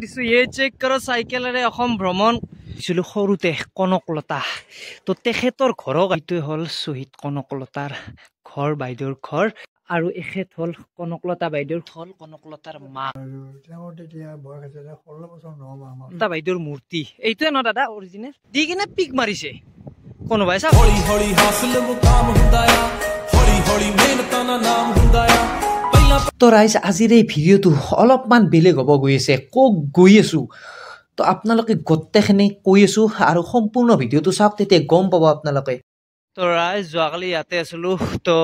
দিছো এই চেক কৰ চাইকেলেৰে অসম ভ্ৰমণ দিছিলো সৰুতে কনকলতা তো তেখেতৰ ঘৰৰ এইটোৱে হ'ল শ্বহীদ কনকলতাৰ ঘৰ বাইদেউৰ ঘৰ আৰু এখেত হ'ল কনকলতা বাইদেউৰ ঘৰ কনকলতাৰ মা বাইদেউৰ মূৰ্তি এইটোৱে ন দাদা অৰিজিনেল দি কিনে পিক মাৰিছে কোনোবাই চাওক হৰি হৰি হাসিল মুকাম হুদায়া হৰি হৰি মেহনতৰ নাম হুদায়া তো ৰাইজ আজিৰ এই ভিডিঅ'টো অলপমান বেলেগ হ'ব গৈ আছে কক গৈ আছো তো আপোনালোকে গোটেইখিনি কৈ আছো আৰু সম্পূৰ্ণ ভিডিঅ'টো চাওক তেতিয়া গম পাব আপোনালোকে তো ৰাইজ যোৱাকালি ইয়াতে আছিলো তো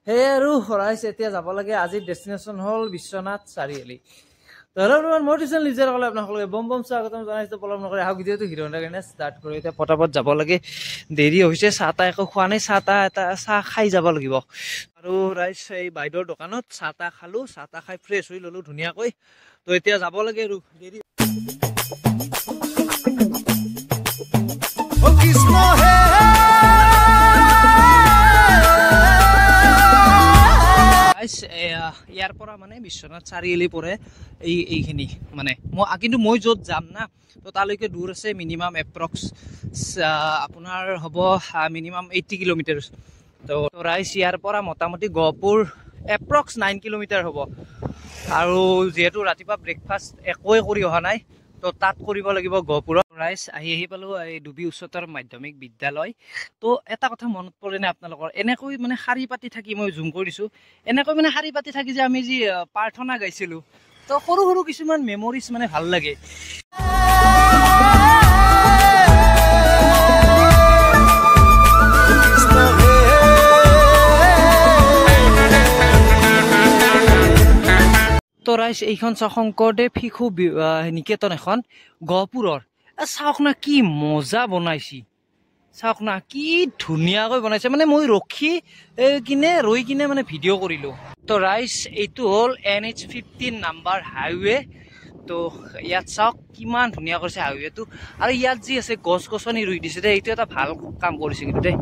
হে আৰু ৰাইজ এতিয়া যাব লাগে আজিৰ ডেষ্টিনেশ্যন হ'ল বিশ্বনাথ চাৰিআলি তো হেল্ল' এভৰিৱান মই টিউচন লিজাৰ ক'লে আপোনালোকে বম বম স্বাগতম জনাইছো পলম নকৰে আহক ভিডিঅ'টো হিৰ' হণ্ডা কাৰণে ষ্টাৰ্ট কৰি এতিয়া পটাপট যাব লাগে দেৰি হৈছে চাহ তাহ একো খোৱা নাই চাহ তাহ এটা চাহ খাই যাব লাগিব আৰু ৰাইজ এই বাইদেউৰ দোকানত চাহ তাহ খালো চাহ তাহ খাই ফ্ৰেছ হৈ ল'লো ধুনীয়াকৈ তো এতিয়া যাব লাগে আৰু দেৰি ইয়াৰ পৰা মানে বিশ্বনাথ চাৰিআলি পৰে এইখিনি মানে কিন্তু মই য'ত যাম না তো তালৈকে দূৰ আছে মিনিমাম এপ্ৰক্স আপোনাৰ হ'ব মিনিমাম 80 কিলোমিটাৰ তো ৰাইজ ইয়াৰ পৰা মোটামুটি গহপুৰ এপ্ৰক্স 9 কিলোমিটাৰ হ'ব আৰু যিহেতু ৰাতিপুৱা ব্ৰেকফাষ্ট একোৱে কৰি অহা নাই তো তাত কৰিব লাগিব গহপুৰত ৰাইজ আহি পালো এই ডুবি উচ্চতৰ মাধ্যমিক বিদ্যালয় তো এটা কথা মনত পৰেনে আপোনালোকৰ এনেকৈ মানে শাৰী পাতি থাকি মই জুম কৰি দিছোঁ এনেকৈ মানে শাৰী পাতি থাকি যে আমি যি প্ৰাৰ্থনা গাইছিলোঁ তো সৰু সৰু কিছুমান মেমৰিজ মানে ভাল লাগে তো ৰাইজ এইখন চাওক শংকৰদেৱ শিশু নিকেতন এখন গহপুৰৰ চাওক না কি মজা বনাইছি চাওক না কি ধুনীয়াকৈ বনাইছে মানে মই ৰৈ কিনে মানে ভিডিঅ' কৰিলোঁ তো ৰাইজ এইটো হ'ল NH15 নাম্বাৰ হাইৱে তো ইয়াত চাওক কিমান ধুনীয়া কৰিছে হাইৱেটো আৰু ইয়াত যি আছে গছ গছনি ৰুই দিছে দেই এইটো এটা ভাল কাম কৰিছে কিন্তু দেই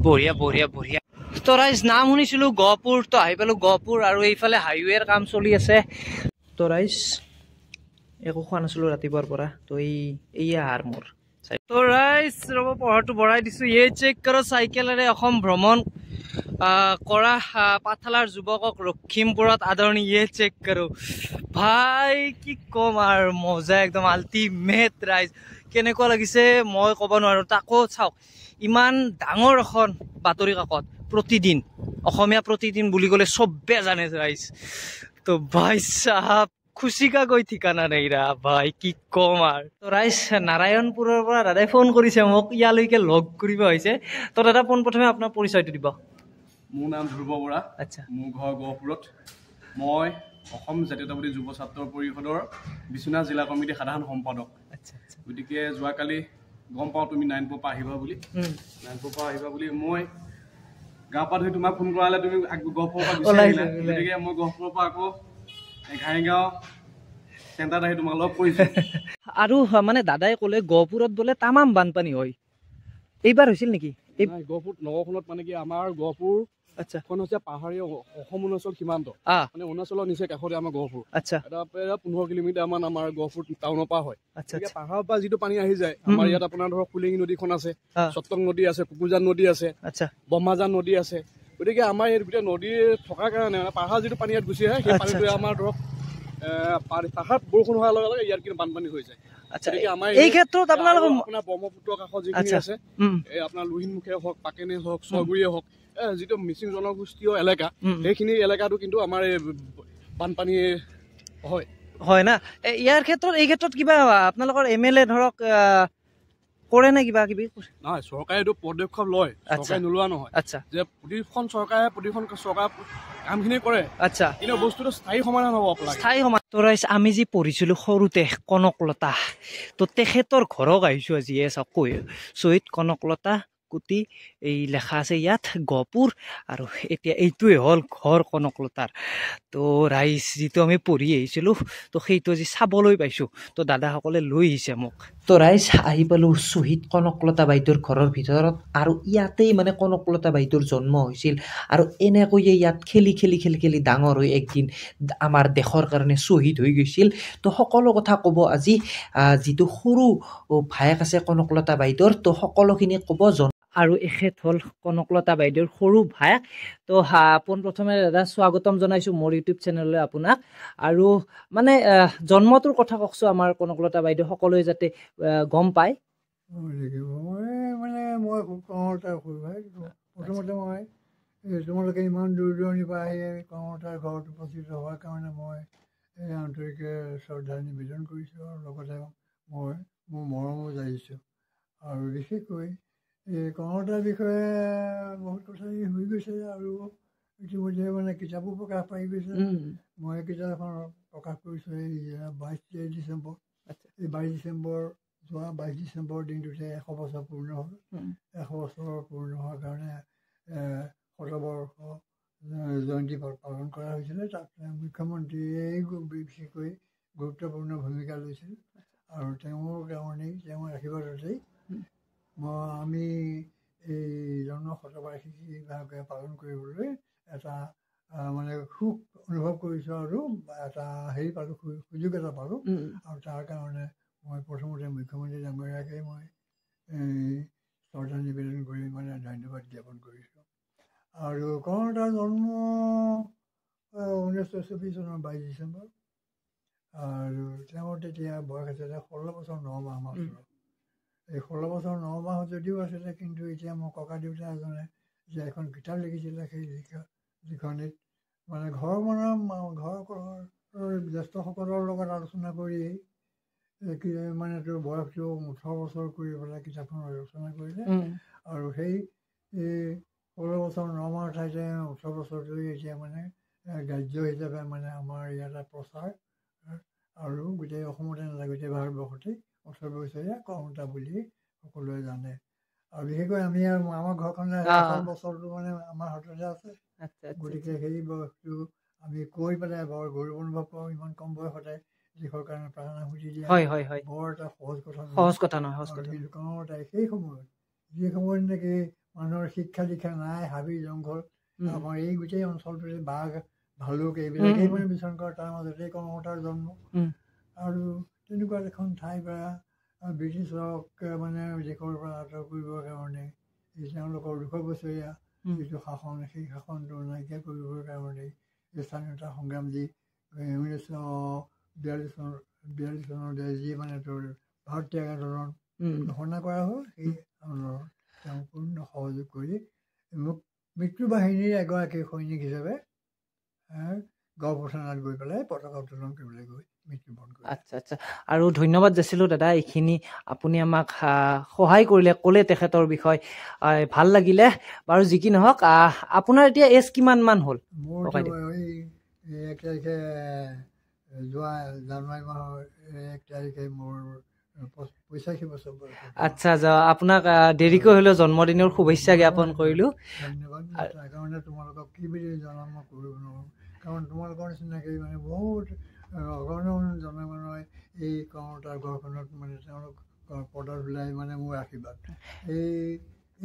বঢ়িয়া বঢ়িয়া বঢ়িয়া তো ৰাইজ নাম শুনিছিলোঁ গহপুৰ তো আহি পালোঁ গহপুৰ আৰু এইফালে হাইৱেৰ কাম চলি আছে তো ৰাইজ একো খোৱা নাছিলোঁ ৰাতিপুৱাৰ পৰা তো এইয়া আহাৰ মোৰ তো ৰাইজ ৰ'ব পঢ়াটো বঢ়াই দিছোঁ এই চেক কৰ চাইকেলেৰে অসম ভ্ৰমণ কৰা পাঠালাৰ যুৱকক লখিমপুৰত আদৰণি এই চেক কৰোঁ ভাই কি ক'ম আৰু মজা একদম আল্টিমেট ৰাইজ কেনেকুৱা লাগিছে মই ক'ব নোৱাৰোঁ তাকো চাওক ইমান ডাঙৰ এখন বাতৰি কাকত প্ৰতিদিন অসমীয়া প্ৰতিদিন বুলি ক'লে চবে জানে ৰাইজ তো ভাই চাহাব খুচি কা গৈ ঠিকানা নাই ৰা ভাই কি ক'ম আৰু তো ৰাইজ নাৰায়ণপুৰৰ পৰা দাদাই ফোন কৰিছে মোক ইয়ালৈকে লগ কৰিব আহিছে তো দাদা পোনপ্ৰথমে আপোনাৰ পৰিচয়টো দিব মোৰ নাম ধ্ৰুৱ বৰা আচ্ছা মোৰ ঘৰ গহপুৰত মই অসম জাতীয়তাবাদী যুৱ ছাত্ৰ পৰিষদৰ বিশ্বনাথ জিলা কমিটিৰ সাধাৰণ সম্পাদক আচ্ছা গতিকে যোৱাকালি গম পাওঁ তুমি 9 পৰা আহিবা বুলি মই গা পা ধুই তোমাক ফোন কৰালে তুমি গহপুৰৰ পৰা গুচি আহিলা গতিকে মই গহপুৰৰ পৰা আকৌ ঘাইগাঁও চেণ্টাৰত আহি তোমাক লগ কৰিছোঁ আৰু মানে দাদাই ক'লে গহপুৰত বোলে তামাম বানপানী হয় এইবাৰ হৈছিল নেকি গহপুৰ নগৰখনত মানে কি আমাৰ গহপুৰ আচ্ছা এখন হৈছে পাহাৰীয়া অসম অৰুণাচল সীমান্ত মানে অৰুণাচলৰ নিচে কাষতে আমাৰ গহপুৰ আচ্ছা এটা 15 কিলোমিটাৰ মান আমাৰ গহপুৰ টাউনৰ পৰা হয় আচ্ছা পাহাৰৰ পৰা যিটো পানী আহি যায় আমাৰ ইয়াত আপোনাৰ ধৰক কুলিঙি নদীখন আছে চট্টং নদী আছে কুকুজান নদী আছে আচ্ছা ব্ৰহ্মাজান নদী আছে গতিকে আমাৰ ইয়াত গোটেই নদী থকাৰ কাৰণে মানে পাহাৰ যিটো পানী ইয়াত গুচি আহে সেই পানীটোৱে আমাৰ ধৰক পাহাৰ বৰষুণ হোৱাৰ লগে লগে ইয়াত কিন্তু বানপানী হৈ যায় আচ্ছা এই ক্ষেত্ৰত আপোনালোকৰ আপোনাৰ ব্ৰহ্মপুত্ৰৰ কাষত যিখিনি আছে এই আপোনাৰ লুহিনমুখে হওক পাকেনে হওক ছগুৰিয়ে হওক যিটো মিচিং জনগোষ্ঠীয় এলেকা সেইখিনি এলেকাটো কিন্তু আমাৰ এই বানপানী হয় না এই ক্ষেত্ৰত কিবা আপোনালোকৰ MLA ধৰক কৰে নে কিবা কিবি নহয় চৰকাৰে এইটো পদক্ষেপ লয় চৰকাৰে নোলোৱা নহয় আচ্ছা যে প্ৰতিখন চৰকাৰে কামখিনি কৰে আচ্ছা কিন্তু বস্তুটো স্থায়ী সমাধান হ'ব স্থায়ী সমাধান তো ৰাইজ আমি যি পঢ়িছিলোঁ সৰুতে কনকলতা তো তেখেতৰ ঘৰক আহিছোঁ আজি চাওক শ্বহীদ কনকলতা কুটি এই লেখা আছে ইয়াত গহপুৰ আৰু এতিয়া এইটোৱে হ'ল ঘৰ কনকলতাৰ তো ৰাইজ যিটো আমি পঢ়ি আহিছিলোঁ তো সেইটো আজি চাবলৈ পাইছোঁ তো দাদাসকলে লৈ আহিছে মোক তো ৰাইজ আহি পালোঁ শ্বহীদ কনকলতা বাইদেউৰ ঘৰৰ ভিতৰত আৰু ইয়াতেই মানে কনকলতা বাইদেউৰ জন্ম হৈছিল আৰু এনেকৈয়ে ইয়াত খেলি ডাঙৰ হৈ একদিন আমাৰ দেশৰ কাৰণে শ্বহীদ হৈ গৈছিল। তো সকলো কথা ক'ব আজি যিটো সৰু ভায়েক আছে কনকলতা বাইদেউৰ, তো সকলোখিনি ক'ব আৰু এখেত হ'ল কনকলতা বাইদেউৰ সৰু ভায়েক। তো পোনপ্ৰথমে দাদা স্বাগতম জনাইছোঁ মোৰ ইউটিউব চেনেললৈ আপোনাক। আৰু মানে জন্মটোৰ কথা কওকচোন আমাৰ কনকলতা বাইদেউ, সকলোৱে যাতে গম পায়। মই প্ৰথমতে মই তোমালোকে ইমান দূৰ দূৰণিৰ পৰা আহি কনকলতাৰ ঘৰত উপস্থিত হোৱাৰ কাৰণে মই আন্তৰিক শ্ৰদ্ধা নিবেদন কৰিছোঁ আৰু লগতে মই মোৰ মৰমো যাচিছোঁ। আৰু বিশেষকৈ এই কনকলতাৰ বিষয়ে বহুত কথা হৈ গৈছে আৰু ইতিমধ্যে মানে কিতাপো প্ৰকাশ পাই গৈছে। মই কিতাপ এখন প্ৰকাশ কৰিছোঁ এই 22 ডিচেম্বৰ। এই 22 ডিচেম্বৰ যোৱা 22 ডিচেম্বৰ দিনটোতে 100 বছৰ পূৰ্ণ হ'ল। 100 বছৰ পূৰ্ণ হোৱাৰ কাৰণে শতবৰ্ষ জয়ন্তী পালন কৰা হৈছিলে। তাত মুখ্যমন্ত্ৰীয়ে বিশেষকৈ গুৰুত্বপূৰ্ণ ভূমিকা লৈছিল আৰু তেওঁৰ কাৰণেই তেওঁৰ আশীৰ্বাদতেই আমি এই জন্ম শতবাৰ্ষিকীভাৱে পালন কৰিবলৈ এটা মানে সুখ অনুভৱ কৰিছোঁ আৰু এটা হেৰি পালোঁ, সুযোগ এটা পালোঁ। আৰু তাৰ কাৰণে মই প্ৰথমতে মুখ্যমন্ত্ৰী ডাঙৰীয়াকে মই শ্ৰদ্ধা নিবেদন কৰি মানে ধন্যবাদ জ্ঞাপন কৰিছোঁ। আৰু কনকলতাৰ জন্ম 1924 চনৰ 22 ডিচেম্বৰ আৰু তেওঁৰ তেতিয়া বয়স আছিলে 16 বছৰ 9 মাহ মাত্ৰ। এই 16 বছৰ 9 মাহ যদিও আছিলে, কিন্তু এতিয়া মোৰ ককা দেউতা এজনে যে এখন কিতাপ লিখিছিলে, সেই যিখনিত মানে ঘৰৰ জ্যেষ্ঠসকলৰ লগত আলোচনা কৰি মানে তোৰ বয়সটো 18 বছৰ কৰি পেলাই কিতাপখন ৰচনা কৰিলে। আৰু সেই 16 বছৰ 9 মাহৰ ঠাইতে 18 বছৰটোৱে এতিয়া মানে গ্ৰাহ্য হিচাপে মানে আমাৰ ইয়াতে প্ৰচাৰ আৰু গোটেই অসমতে নাযায়, গোটেই ভাৰতবৰ্ষতেই 18 বছৰীয়া কনকলতা বুলি সকলোৱে জানে। আৰু বিশেষকৈ আমি আমাৰ ঘৰখনে বছৰটো মানে আমাৰ হাততে আছে। গতিকে সেই বয়সটো আমি কৈ পেলাই বৰ গৌৰৱ অনুভৱ কৰোঁ। ইমান কম বয়সতে দেশৰ কাৰণে প্ৰাণাহুতি দিয়া বৰ এটা সহজ কথা নহয়। কিন্তু কনকলতাই সেই সময়ত যি সময়ত নেকি মানুহৰ শিক্ষা দীক্ষা নাই, হাবি জংঘল, আমাৰ এই গোটেই অঞ্চলটোতে বাঘ ভালুক এইবিলাকেই মানে বিচৰণ কৰে, তাৰ মাজতেই কনকলতাৰ জন্ম। আৰু তেনেকুৱা এখন ঠাইৰ পৰা ব্ৰিটিছক মানে দেশৰ পৰা আঁতৰ কৰিবৰ কাৰণে তেওঁলোকৰ 200 বছৰীয়া যিটো শাসন, সেই শাসনটো নাইকিয়া কৰিবৰ কাৰণে এই স্বাধীনতা সংগ্ৰাম যি 1942 চনতে যি মানে তোৰ ভাৰত ত্যাগ আন্দোলন ঘোষণা কৰা হ'ল, সেই আন্দোলনত তেওঁ পূৰ্ণ সহযোগ কৰি মৃত্যু বাহিনীৰ এগৰাকী সৈনিক হিচাপে গড়পথানাত গৈ পেলাই পতাকা উত্তোলন কৰিবলৈ গৈ মৃত্যুবৰণ কৰিলে। আচ্ছা। আৰু ধন্যবাদ যাচিলোঁ দাদা, এইখিনি আপুনি আমাক সহায় কৰিলে, ক'লে তেখেতৰ বিষয়, ভাল লাগিলে বাৰু। যি কি নহওক, আপোনাৰ এতিয়া এজ কিমান মান হ'ল? মোৰ 1 তাৰিখে যোৱা জানুৱাৰী মাহৰ 1 তাৰিখে মোৰ 85 বছৰ বয়স। আচ্ছা, আপোনাক দেৰিকৈ হ'লেও জন্মদিনৰ শুভেচ্ছা জ্ঞাপন কৰিলোঁ। ধন্যবাদ। তাৰ কাৰণে তোমালোকক কি বুলি জনাম মই কৰিব নোৱাৰোঁ, কাৰণ তোমালোকৰ নিচিনাকৈ মানে বহুত অগণন জনগণই এই কনকলতাৰ ঘৰখনত মানে তেওঁলোকৰ পদত ওলাই মানে মোৰ আশীৰ্বাদ।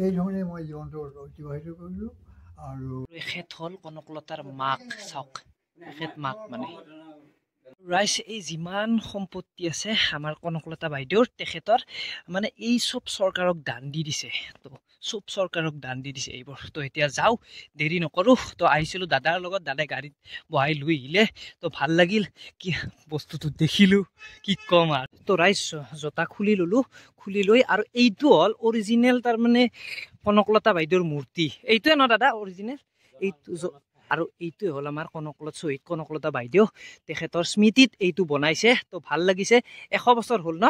এই ধৰণে মই জীৱনটো অতিবাহিত কৰিলোঁ। আৰু এখেত হ'ল কনকলতাৰ মাক। চাওক, এখেত মাক মানে ৰাইজ, এই যিমান সম্পত্তি আছে আমাৰ কনকলতা বাইদেউৰ, তেখেতৰ মানে এই চব চৰকাৰক দান দি দিছে। তো চব চৰকাৰক দান দি দিছে এইবোৰ। তো এতিয়া যাওঁ, দেৰি নকৰোঁ। তো আহিছিলোঁ দাদাৰ লগত, দাদাই গাড়ীত বহাই লৈ আহিলে। তো ভাল লাগিল, কি বস্তুটো দেখিলোঁ, কি ক'ম আৰু। তো ৰাইজ জোতা খুলি ল'লোঁ, খুলি লৈ আৰু এইটো হ'ল অৰিজিনেল তাৰমানে কনকলতা বাইদেউৰ মূৰ্তি। এইটোৱে ন দাদা অৰিজিনেল? এইটো আৰু এইটোৱে হ'ল আমাৰ শ্বহীদ কনকলতা বাইদেউ, তেখেতৰ স্মৃতিত এইটো বনাইছে। তো ভাল লাগিছে। 100 বছৰ হ'ল ন,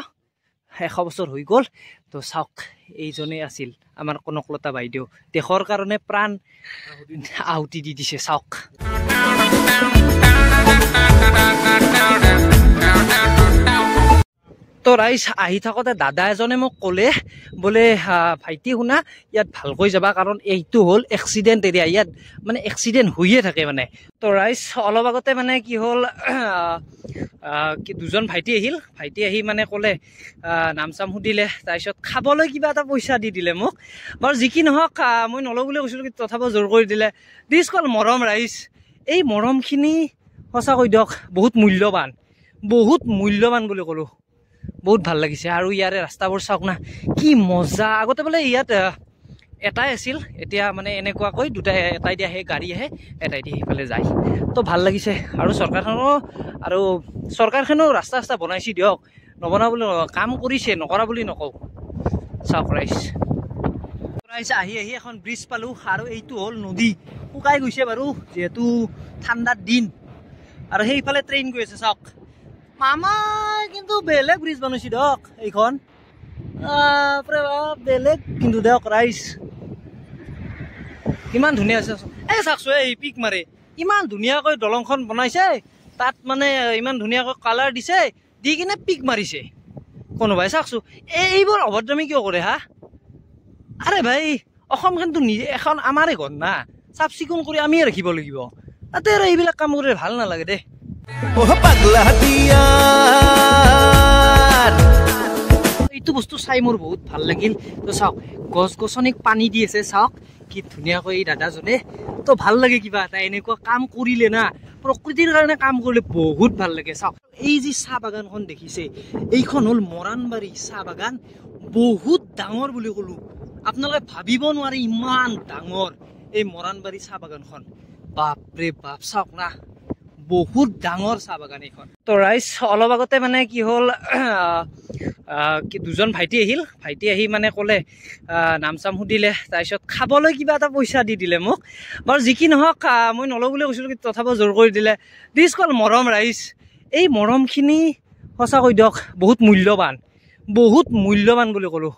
100 বছৰ হৈ গ'ল। তো চাওক, এইজনেই আছিল আমাৰ কনকলতা বাইদেউ, দেশৰ কাৰণে প্ৰাণ আহুতি দি দিছে। চাওক। তো ৰাইজ আহি থাকোঁতে দাদা এজনে মোক ক'লে বোলে ভাইটি শুনা ইয়াত ভালকৈ যাবা কাৰণ এইটো হ'ল এক্সিডেণ্ট এৰিয়া ইয়াত মানে এক্সিডেণ্ট হৈয়ে থাকে মানে তো ৰাইজ অলপ আগতে মানে কি হ'ল দুজন ভাইটি আহিল ভাইটি আহি মানে ক'লে নাম চাম সুধিলে তাৰপিছত খাবলৈ কিবা এটা পইচা দি দিলে মোক বাৰু যি কি নহওক মই নলওঁ বুলি কৈছিলোঁ কিন্তু তথাপিও জোৰ কৰি দিলে দিছ কল মৰম ৰাইজ এই মৰমখিনি সঁচাকৈ দিয়ক বহুত মূল্যৱান বুলি ক'লোঁ বহুত ভাল লাগিছে আৰু ইয়াৰে ৰাস্তাবোৰ চাওক না কি মজা আগতে বোলে ইয়াত এটাই আছিল এতিয়া মানে এনেকুৱাকৈ দুটাই এটাই দি আহে গাড়ী আহে এটাই দি সেইফালে যায় তো ভাল লাগিছে আৰু চৰকাৰখনেও ৰাস্তা বনাইছে দিয়ক নবনা বুলি কাম কৰিছে নকৰা বুলি নকওঁ চাওক ৰাইজ আহি এখন ব্ৰিজ পালোঁ আৰু এইটো হ'ল নদী শুকাই গৈছে বাৰু যিহেতু ঠাণ্ডাৰ দিন আৰু সেইফালে ট্ৰেইন গৈ আছে চাওক মামা কিন্তু বেলেগ ব্ৰিজ বনাইছে দিয়ক এইখন বেলেগ কিন্তু দিয়ক ৰাইজ কিমান ধুনীয়া আছে এই চাওকচোন এই পিক মাৰে ইমান ধুনীয়াকৈ দলংখন বনাইছে তাত মানে ইমান ধুনীয়াকৈ কালাৰ দিছে দি কিনে পিক মাৰিছে কোনোবাই চাওকচোন এইবোৰ অভদ্ৰামি কিয় কৰে হা আৰে ভাই অসমখনতো নিজে এখন আমাৰে ঘৰ না চাফ চিকুণ কৰি আমিয়ে ৰাখিব লাগিব তাতে আৰু এইবিলাক কাম কৰি ভাল নালাগে দেই এইটো বস্তু চাই মোৰ বহুত ভাল লাগিল তো চাওক গছ গছনিক পানী দি আছে চাওক কি ধুনীয়াকৈ এই দাদাজনে তো ভাল লাগে কিবা এটা এনেকুৱা কাম কৰিলে না প্ৰকৃতিৰ কাৰণে কাম কৰিলে বহুত ভাল লাগে চাওক এই যি চাহ বাগানখন দেখিছে এইখন হ'ল মৰাণবাৰী চাহ বাগান বহুত ডাঙৰ বুলি ক'লো আপোনালোকে ভাবিব নোৱাৰে ইমান ডাঙৰ এই মৰাণবাৰী চাহ বাগানখন বাপৰে বাপ চাওক না বহুত ডাঙৰ চাহ বাগান এইখন তো ৰাইজ অলপ আগতে মানে কি হ'ল দুজন ভাইটি আহিল ভাইটি আহি মানে ক'লে নাম চাম সুধিলে তাৰপিছত খাবলৈ কিবা এটা পইচা দি দিলে মোক বাৰু যি কি নহওক মই নলওঁ বুলি কৈছিলোঁ কিন্তু তথাপিও জোৰ কৰি দিলে দিছ কল মৰম ৰাইজ এই মৰমখিনি সঁচাকৈ দিয়ক বহুত মূল্যৱান বুলি ক'লোঁ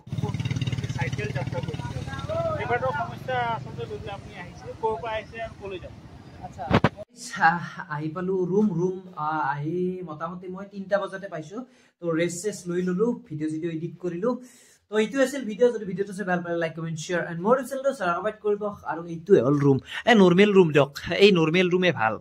আহি পালো ৰুম আহি মোটামুটি মই 3টা বজাতে পাইছো তো ৰেষ্ট লৈ ললো ভিডিঅ' এডিট কৰিলো তো এইটো আছিল ভিডিঅ' যদি ভিডিঅ'টো চাই ভাল পালে লাইক কমেন্ট শ্বেয়াৰ এণ্ড মোৰ চেনেলটো সাবস্ক্ৰাইব কৰিব আৰু এইটোৱে হ'ল ৰুম নৰ্মেল ৰুম দিয়ক এই নৰ্মেল ৰুমে ভাল